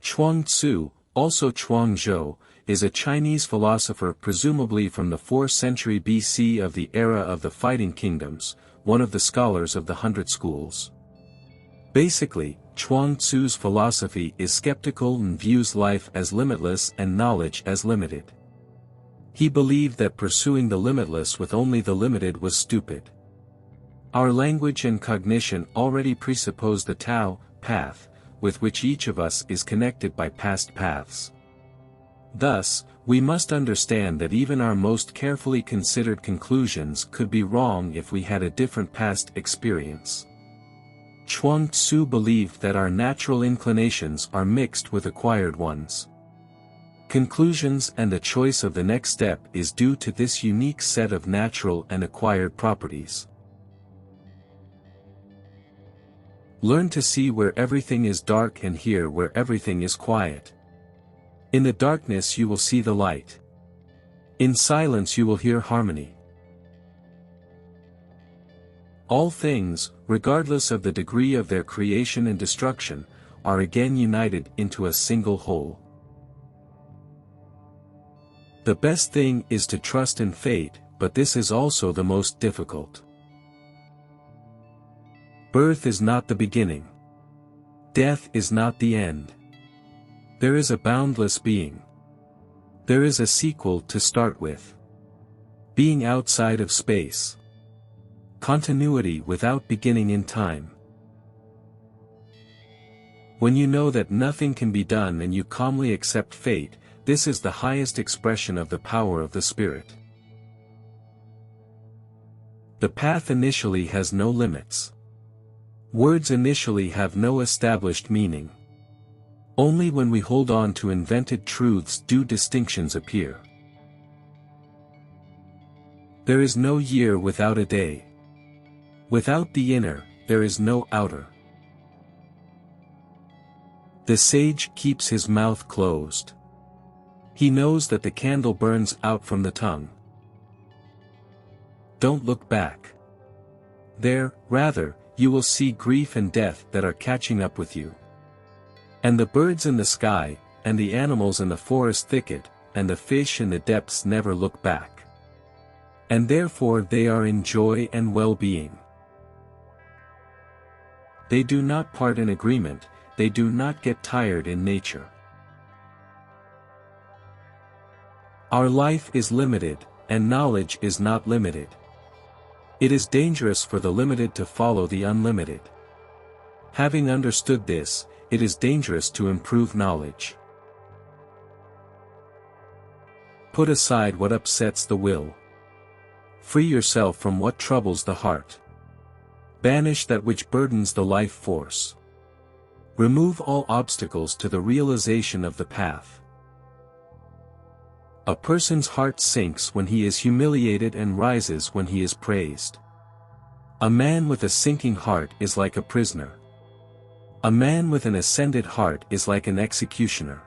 Chuang Tzu, also Chuang Zhou, is a Chinese philosopher presumably from the 4th century BC of the era of the Fighting Kingdoms, one of the scholars of the 100 Schools. Basically, Chuang Tzu's philosophy is skeptical and views life as limitless and knowledge as limited. He believed that pursuing the limitless with only the limited was stupid. Our language and cognition already presuppose the Tao, path, with which each of us is connected by past paths. Thus, we must understand that even our most carefully considered conclusions could be wrong if we had a different past experience. Chuang Tzu believed that our natural inclinations are mixed with acquired ones. Conclusions and the choice of the next step is due to this unique set of natural and acquired properties. Learn to see where everything is dark and hear where everything is quiet. In the darkness you will see the light. In silence you will hear harmony. All things, regardless of the degree of their creation and destruction, are again united into a single whole. The best thing is to trust in fate, but this is also the most difficult. Birth is not the beginning. Death is not the end. There is a boundless being. There is a sequel to start with. Being outside of space. Continuity without beginning in time. When you know that nothing can be done and you calmly accept fate, this is the highest expression of the power of the spirit. The path initially has no limits. Words initially have no established meaning. Only when we hold on to invented truths do distinctions appear. There is no year without a day. Without the inner, there is no outer. The sage keeps his mouth closed. He knows that the candle burns out from the tongue. Don't look back. There, rather, you will see grief and death that are catching up with you. And the birds in the sky, and the animals in the forest thicket, and the fish in the depths never look back. And therefore they are in joy and well-being. They do not part in agreement, they do not get tired in nature. Our life is limited, and knowledge is not limited. It is dangerous for the limited to follow the unlimited. Having understood this, it is dangerous to improve knowledge. Put aside what upsets the will. Free yourself from what troubles the heart. Banish that which burdens the life force. Remove all obstacles to the realization of the path. A person's heart sinks when he is humiliated and rises when he is praised. A man with a sinking heart is like a prisoner. A man with an ascended heart is like an executioner.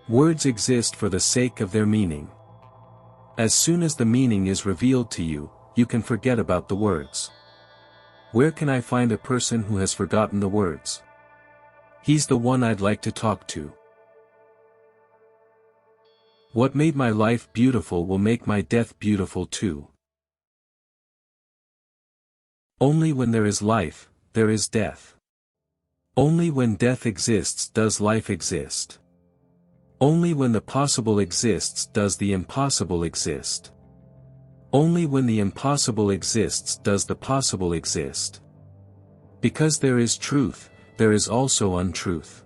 Words exist for the sake of their meaning. As soon as the meaning is revealed to you, you can forget about the words. Where can I find a person who has forgotten the words? He's the one I'd like to talk to. What made my life beautiful will make my death beautiful too. Only when there is life, there is death. Only when death exists does life exist. Only when the possible exists does the impossible exist. Only when the impossible exists does the possible exist. Because there is truth, there is also untruth.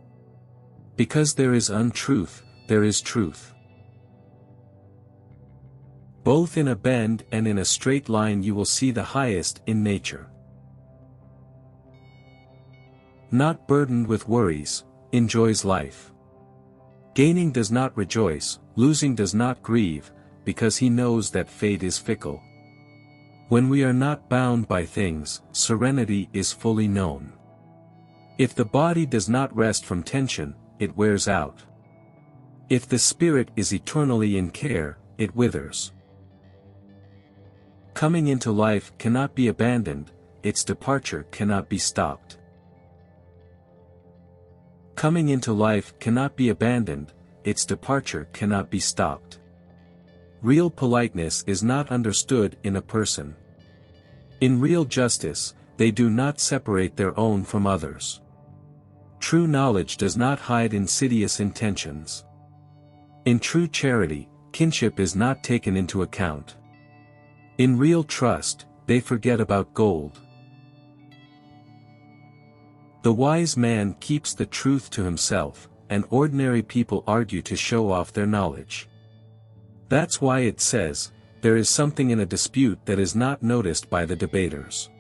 Because there is untruth, there is truth. Both in a bend and in a straight line you will see the highest in nature. Not burdened with worries, enjoys life. Gaining does not rejoice, losing does not grieve, because he knows that fate is fickle. When we are not bound by things, serenity is fully known. If the body does not rest from tension, it wears out. If the spirit is eternally in care, it withers. Coming into life cannot be abandoned, its departure cannot be stopped. Coming into life cannot be abandoned, its departure cannot be stopped. Real politeness is not understood in a person. In real justice, they do not separate their own from others. True knowledge does not hide insidious intentions. In true charity, kinship is not taken into account. In real trust, they forget about gold. The wise man keeps the truth to himself, and ordinary people argue to show off their knowledge. That's why it says, there is something in a dispute that is not noticed by the debaters.